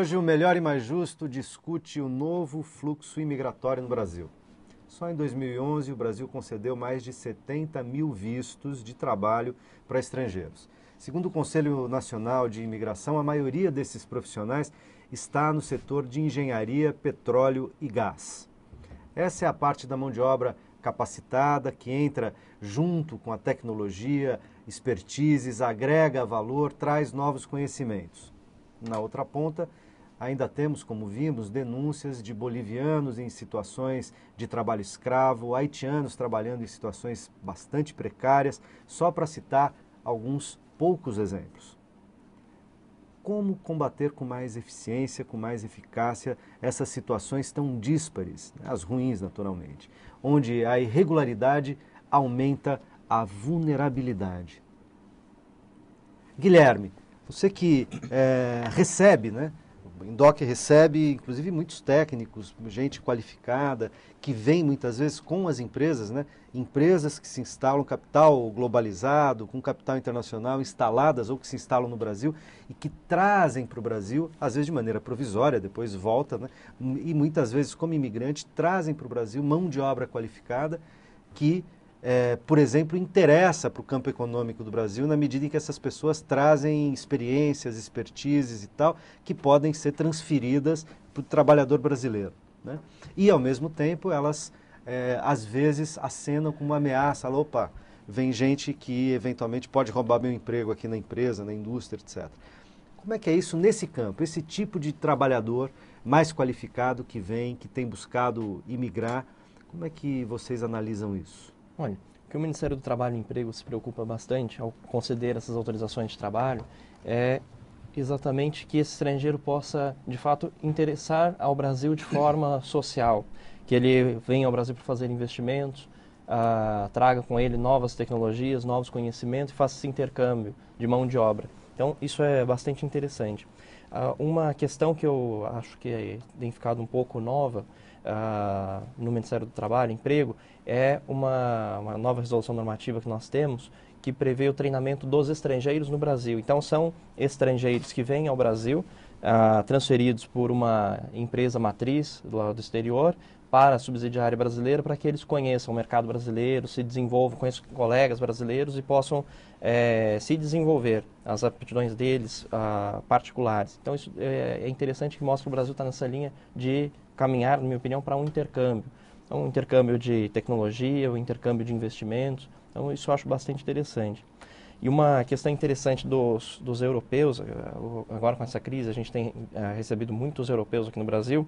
hoje, o Melhor e Mais Justo discute o novo fluxo imigratório no Brasil. Só em 2011, o Brasil concedeu mais de 70 mil vistos de trabalho para estrangeiros. Segundo o Conselho Nacional de Imigração, a maioria desses profissionais está no setor de engenharia, petróleo e gás. Essa é a parte da mão de obra capacitada, que entra junto com a tecnologia, expertises, agrega valor, traz novos conhecimentos. Na outra ponta, ainda temos, como vimos, denúncias de bolivianos em situações de trabalho escravo, haitianos trabalhando em situações bastante precárias, só para citar alguns poucos exemplos. Como combater com mais eficiência, com mais eficácia essas situações tão díspares, as ruins naturalmente, onde a irregularidade aumenta a vulnerabilidade? Guilherme, você que recebe, né? O Indoc recebe, inclusive, muitos técnicos, gente qualificada, que vem muitas vezes com as empresas, né? Empresas que se instalam, capital globalizado, com capital internacional instaladas ou que se instalam no Brasil e que trazem para o Brasil, às vezes de maneira provisória, depois volta, né? E muitas vezes como imigrante, trazem para o Brasil mão de obra qualificada que, por exemplo, interessa para o campo econômico do Brasil na medida em que essas pessoas trazem experiências, expertises e tal, que podem ser transferidas para o trabalhador brasileiro, né? E, ao mesmo tempo, elas, às vezes, acenam com uma ameaça. Opa, vem gente que, eventualmente, pode roubar meu emprego aqui na empresa, na indústria, etc. Como é que é isso nesse campo? Esse tipo de trabalhador mais qualificado que vem, que tem buscado imigrar, como é que vocês analisam isso? Olha, o que o Ministério do Trabalho e Emprego se preocupa bastante ao conceder essas autorizações de trabalho é exatamente que esse estrangeiro possa, de fato, interessar ao Brasil de forma social, que ele venha ao Brasil para fazer investimentos, traga com ele novas tecnologias, novos conhecimentos e faça esse intercâmbio de mão de obra. Então, isso é bastante interessante. Uma questão que eu acho que tem ficado um pouco nova no Ministério do Trabalho e Emprego é uma nova resolução normativa que nós temos que prevê o treinamento dos estrangeiros no Brasil. Então, são estrangeiros que vêm ao Brasil, transferidos por uma empresa matriz lá do exterior para a subsidiária brasileira, para que eles conheçam o mercado brasileiro, se desenvolvam com os colegas brasileiros e possam se desenvolver as aptidões deles particulares. Então, isso é interessante, que mostra que o Brasil está nessa linha de caminhar, na minha opinião, para um intercâmbio. Então, um intercâmbio de tecnologia, um intercâmbio de investimentos. Então, isso eu acho bastante interessante. E uma questão interessante dos europeus, agora com essa crise, a gente tem recebido muitos europeus aqui no Brasil,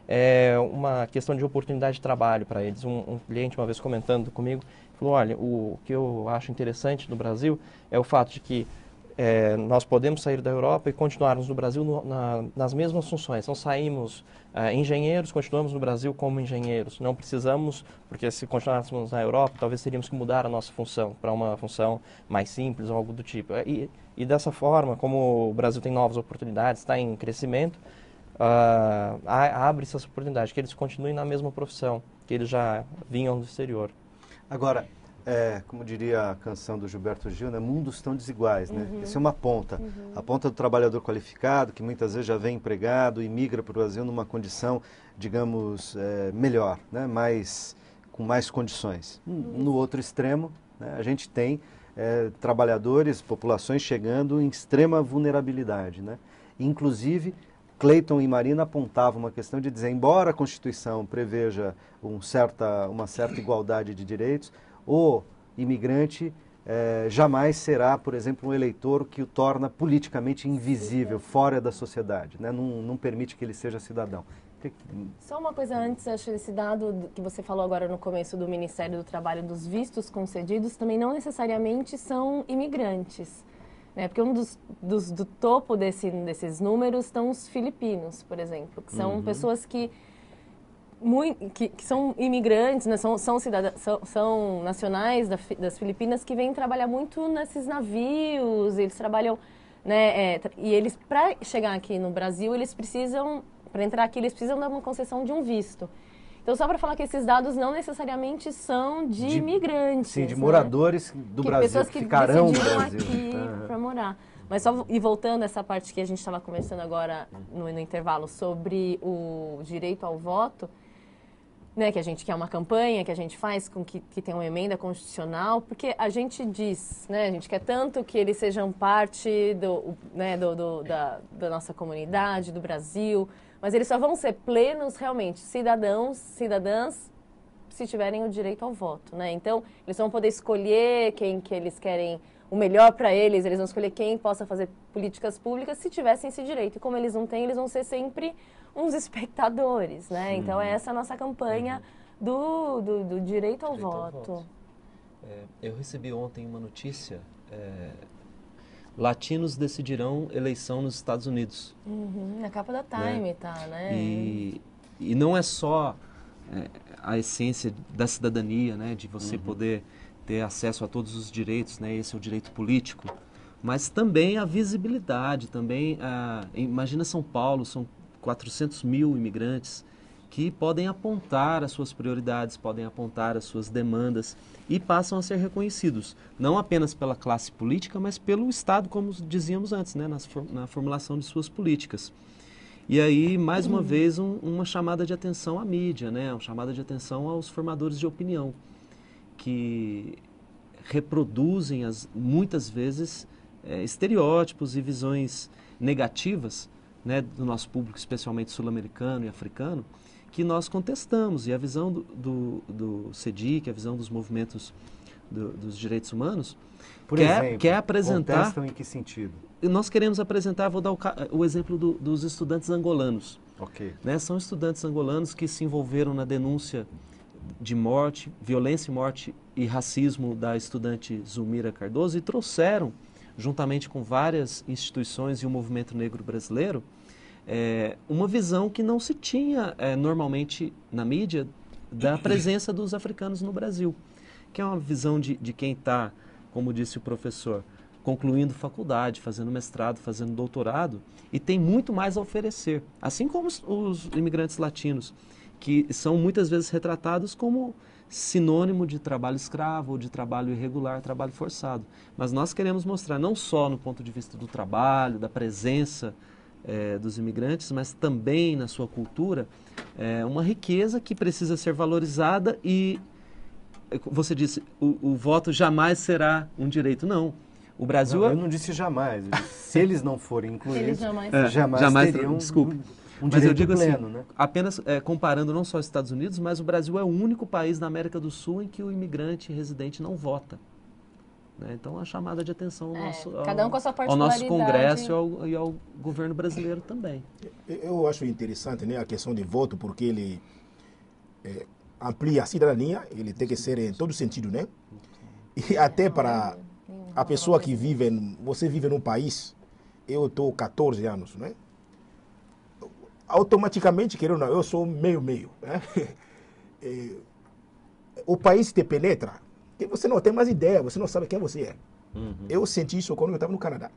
é uma questão de oportunidade de trabalho para eles. Um cliente, uma vez comentando comigo, falou, olha, o que eu acho interessante no Brasil é o fato de que nós podemos sair da Europa e continuarmos no Brasil nas mesmas funções. Então, saímos engenheiros, continuamos no Brasil como engenheiros. Não precisamos, porque se continuássemos na Europa, talvez teríamos que mudar a nossa função para uma função mais simples ou algo do tipo. E dessa forma, como o Brasil tem novas oportunidades, está em crescimento, abre essas oportunidades, que eles continuem na mesma profissão, que eles já vinham do exterior. Agora, como diria a canção do Gilberto Gil, né? Mundos tão desiguais, né? Essa é uma ponta. A ponta do trabalhador qualificado, que muitas vezes já vem empregado e migra para o Brasil numa condição, digamos, melhor, né? Com mais condições. No outro extremo, né? A gente tem trabalhadores, populações chegando em extrema vulnerabilidade, né? Inclusive, Clayton e Marina apontavam uma questão de dizer, embora a Constituição preveja uma certa igualdade de direitos, o imigrante jamais será, por exemplo, um eleitor que o torna politicamente invisível, fora da sociedade, né? Não permite que ele seja cidadão. Só uma coisa antes, acho esse dado que você falou agora no começo do Ministério do Trabalho, dos vistos concedidos, também não necessariamente são imigrantes, né? Porque do topo desses números estão os filipinos, por exemplo, que são pessoas que são imigrantes, né? São nacionais das Filipinas que vêm trabalhar muito nesses navios, eles trabalham, né? E eles, para chegar aqui no Brasil, para entrar aqui, eles precisam dar uma concessão de um visto. Então, só para falar que esses dados não necessariamente são de imigrantes. Sim, de moradores do Brasil, pessoas que ficarão no decidiram Brasil. Aqui para morar. Mas só e voltando a essa parte que a gente estava conversando agora no intervalo sobre o direito ao voto, né, que a gente quer uma campanha que a gente faz com que tenha uma emenda constitucional, porque a gente diz, né, a gente quer tanto que eles sejam parte da nossa comunidade, do Brasil, mas eles só vão ser plenos realmente cidadãs, se tiverem o direito ao voto, né? Então, eles vão poder escolher quem que eles querem, o melhor para eles, eles vão escolher quem possa fazer políticas públicas se tivessem esse direito. E como eles não têm, eles vão ser sempre uns espectadores, né? Então, essa é a nossa campanha do direito ao voto. Eu recebi ontem uma notícia, latinos decidirão eleição nos Estados Unidos. Na capa da Time, tá, né? E não é só a essência da cidadania, né, de você poder ter acesso a todos os direitos, né, esse é o direito político, mas também a visibilidade, também, imagina São Paulo, são 400 mil imigrantes que podem apontar as suas prioridades, podem apontar as suas demandas e passam a ser reconhecidos, não apenas pela classe política, mas pelo Estado, como dizíamos antes, né, na formulação de suas políticas. E aí, mais uma vez, uma chamada de atenção à mídia, né? Uma chamada de atenção aos formadores de opinião, que reproduzem, muitas vezes, estereótipos e visões negativas, né, do nosso público, especialmente sul-americano e africano, que nós contestamos. E a visão do CEDIC, a visão dos movimentos dos direitos humanos, quer apresentar... Contestam em que sentido? Nós queremos apresentar, vou dar o exemplo dos estudantes angolanos. Ok. Né? São estudantes angolanos que se envolveram na denúncia de morte, violência, morte e racismo da estudante Zulmira Cardoso e trouxeram, juntamente com várias instituições e o movimento negro brasileiro, uma visão que não se tinha normalmente na mídia da presença dos africanos no Brasil, que é uma visão de quem está, como disse o professor, concluindo faculdade, fazendo mestrado, fazendo doutorado, e tem muito mais a oferecer. Assim como os imigrantes latinos, que são muitas vezes retratados como sinônimo de trabalho escravo, ou de trabalho irregular, trabalho forçado. Mas nós queremos mostrar, não só no ponto de vista do trabalho, da presença dos imigrantes, mas também na sua cultura, uma riqueza que precisa ser valorizada e, você disse, o voto jamais será um direito. Não. O Brasil... Eu não disse jamais. Eu disse, se eles não forem incluídos, Eles jamais teriam desculpe. Um Mas eu digo pleno, assim, né? apenas comparando não só os Estados Unidos, mas o Brasil é o único país na América do Sul em que o imigrante residente não vota. Né? Então, a chamada de atenção cada um com a sua ao nosso particularidade. Congresso e ao governo brasileiro também. Eu acho interessante, né, a questão de voto, porque ele amplia a cidadania, ele tem que ser em todo sentido, né? E até para a pessoa que você vive num país, eu estou 14 anos, né? Automaticamente, querendo ou não, eu sou meio-meio, né? O país te penetra, e você não tem mais ideia, você não sabe quem você é. Eu senti isso quando eu estava no Canadá.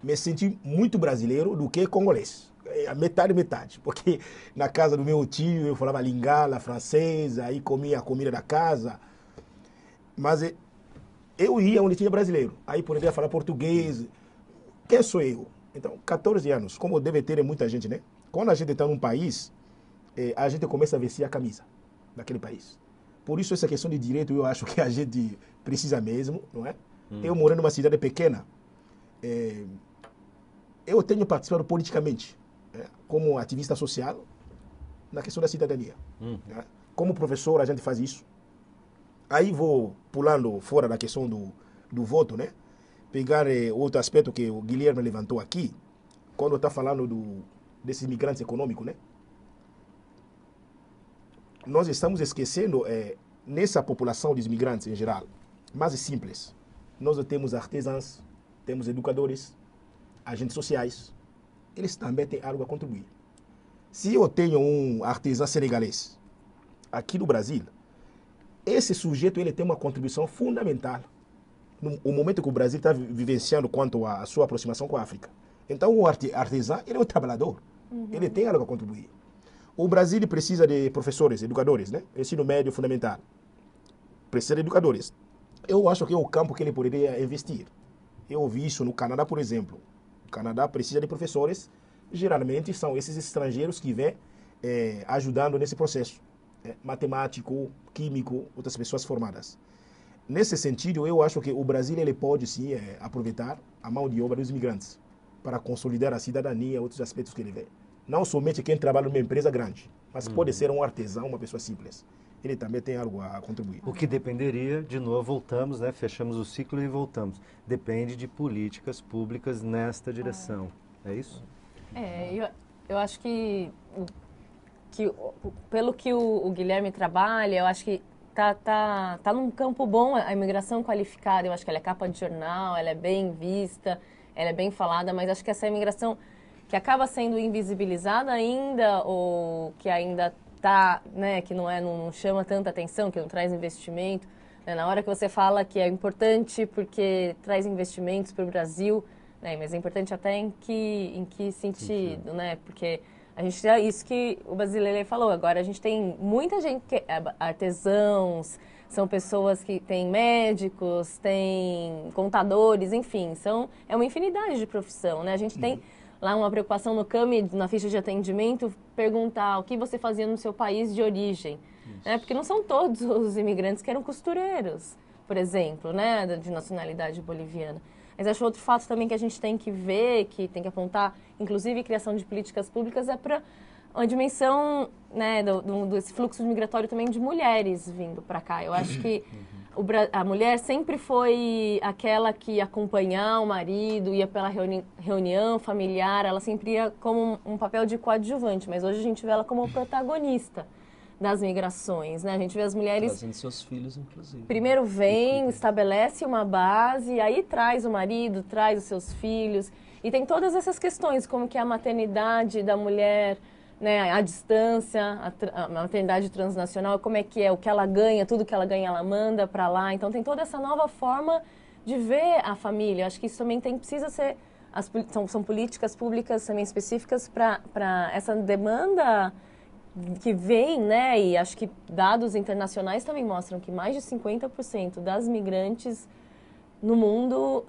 Me senti muito brasileiro do que congolês. Metade, porque na casa do meu tio eu falava lingala, francês, aí comia a comida da casa, mas eu ia onde tinha brasileiro, aí poderia falar português. Quem sou eu? Então, 14 anos, como deve ter muita gente, né? Quando a gente está num país, a gente começa a vestir a camisa daquele país. Por isso, essa questão de direito, eu acho que a gente precisa mesmo, não é? Eu morando numa cidade pequena, eu tenho participado politicamente, como ativista social, na questão da cidadania. Né? Como professor, a gente faz isso. Aí vou pulando fora da questão do voto, né? Pegar outro aspecto que o Guilherme levantou aqui, quando está falando desses imigrantes econômicos, né? Nós estamos esquecendo, nessa população de imigrantes em geral, mais simples. Nós temos artesãos, temos educadores, agentes sociais. Eles também têm algo a contribuir. Se eu tenho um artesão senegalês aqui no Brasil, esse sujeito ele tem uma contribuição fundamental no momento que o Brasil está vivenciando quanto à sua aproximação com a África. Então, o artesão, ele é um trabalhador. Ele tem algo a contribuir. O Brasil precisa de professores, educadores, né? Ensino médio fundamental. Precisa de educadores. Eu acho que é o campo que ele poderia investir. Eu ouvi isso no Canadá, por exemplo. O Canadá precisa de professores, geralmente são esses estrangeiros que vêm ajudando nesse processo. Matemático, químico, outras pessoas formadas. Nesse sentido, eu acho que o Brasil ele pode sim aproveitar a mão de obra dos imigrantes para consolidar a cidadania, outros aspectos que ele vê. Não somente quem trabalha numa empresa grande, mas pode ser um artesão, uma pessoa simples. Ele também tem algo a contribuir. O que dependeria, de novo, voltamos, né? Fechamos o ciclo e voltamos. Depende de políticas públicas nesta direção. É isso? Eu acho que pelo que o Guilherme trabalha, eu acho que tá num campo bom a imigração qualificada. Eu acho que ela é capa de jornal, ela é bem vista, ela é bem falada, mas acho que essa imigração que acaba sendo invisibilizada ainda, ou que ainda tá, né, que não chama tanta atenção, que não traz investimento, né, na hora que você fala que é importante porque traz investimentos para o Brasil, né, mas é importante até em que sentido, né, porque a gente é isso que o brasileiro falou. Agora a gente tem muita gente que artesãos, são pessoas que têm médicos, têm contadores, enfim, é uma infinidade de profissão, né? A gente tem lá uma preocupação no CAMI, na ficha de atendimento, perguntar o que você fazia no seu país de origem, né? Porque não são todos os imigrantes que eram costureiros, por exemplo, né, de nacionalidade boliviana. Mas acho outro fato também que a gente tem que ver, que tem que apontar, inclusive criação de políticas públicas, é para uma dimensão, né, desse fluxo migratório também de mulheres vindo para cá. Eu acho que a mulher sempre foi aquela que ia acompanhar o marido, ia pela reunião familiar, ela sempre ia como um papel de coadjuvante, mas hoje a gente vê ela como protagonista das migrações, né? A gente vê as mulheres... Trazendo seus filhos, inclusive. Primeiro vem, estabelece uma base, aí traz o marido, traz os seus filhos. E tem todas essas questões, como que é a maternidade da mulher, né? A distância, a maternidade transnacional, como é o que ela ganha, tudo que ela ganha ela manda para lá. Então tem toda essa nova forma de ver a família. Acho que isso também precisa ser... São políticas públicas também específicas para essa demanda que vem, né, e acho que dados internacionais também mostram que mais de 50% das migrantes no mundo,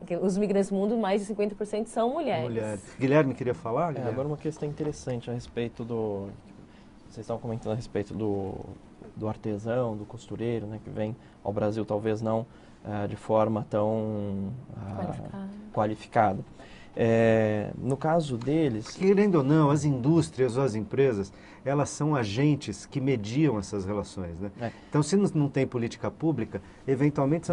que os migrantes no mundo, mais de 50% são mulheres. Guilherme queria falar? Guilherme? Agora uma questão interessante a respeito do... Vocês estavam comentando a respeito do artesão, do costureiro, né, que vem ao Brasil talvez não de forma tão qualificada. No caso deles... Querendo ou não, as indústrias ou as empresas, elas são agentes que mediam essas relações, né? Então, se não tem política pública, eventualmente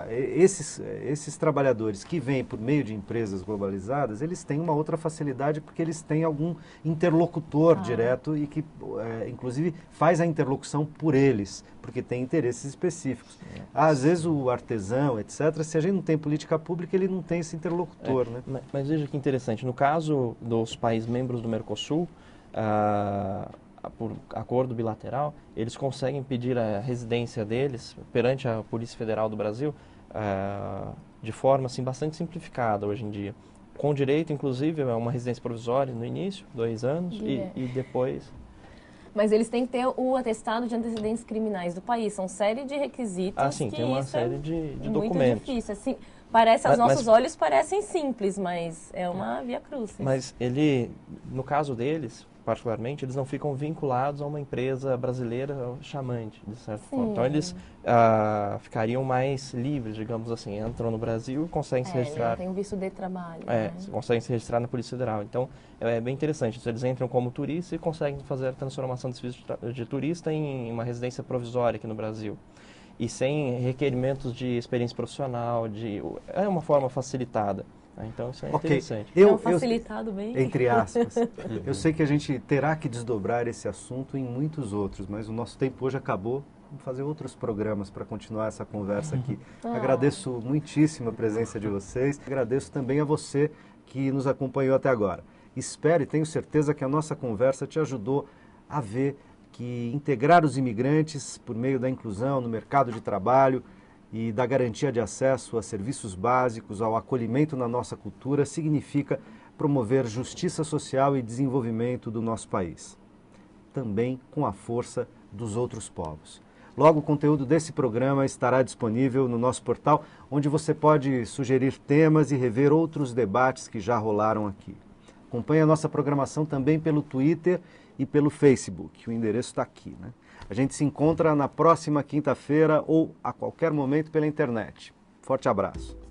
esses trabalhadores que vêm por meio de empresas globalizadas, eles têm uma outra facilidade porque eles têm algum interlocutor direto e que, inclusive, faz a interlocução por eles, porque tem interesses específicos. Às vezes o artesão, etc., se a gente não tem política pública, ele não tem esse interlocutor, né? Mas veja que interessante, no caso dos países membros do Mercosul, por acordo bilateral, eles conseguem pedir a residência deles perante a Polícia Federal do Brasil de forma assim, bastante simplificada hoje em dia. Com direito, inclusive, a uma residência provisória no início, 2 anos, e depois... Mas eles têm que ter o atestado de antecedentes criminais do país. São série de requisitos. Sim, tem uma série de documentos. Muito difícil. Assim, aos nossos olhos parecem simples, mas é uma via crucis. Mas no caso deles, particularmente, eles não ficam vinculados a uma empresa brasileira chamante, de certa forma. Então, eles ficariam mais livres, digamos assim. Entram no Brasil e conseguem se registrar. Tem um visto de trabalho. Né? Conseguem se registrar na Polícia Federal. Então, é bem interessante. Então, eles entram como turistas e conseguem fazer a transformação desse visto de turista em uma residência provisória aqui no Brasil. E sem requerimentos de experiência profissional, é uma forma facilitada. Então, isso é interessante. Facilitado bem. Entre aspas. Eu sei que a gente terá que desdobrar esse assunto em muitos outros, mas o nosso tempo hoje acabou. Vamos fazer outros programas para continuar essa conversa aqui. Agradeço muitíssimo a presença de vocês. Agradeço também a você que nos acompanhou até agora. Espero e tenho certeza que a nossa conversa te ajudou a ver que integrar os imigrantes por meio da inclusão no mercado de trabalho e da garantia de acesso a serviços básicos, ao acolhimento na nossa cultura, significa promover justiça social e desenvolvimento do nosso país, também com a força dos outros povos. Logo, o conteúdo desse programa estará disponível no nosso portal, onde você pode sugerir temas e rever outros debates que já rolaram aqui. Acompanhe a nossa programação também pelo Twitter e pelo Facebook. O endereço está aqui, né? A gente se encontra na próxima quinta-feira ou a qualquer momento pela internet. Forte abraço.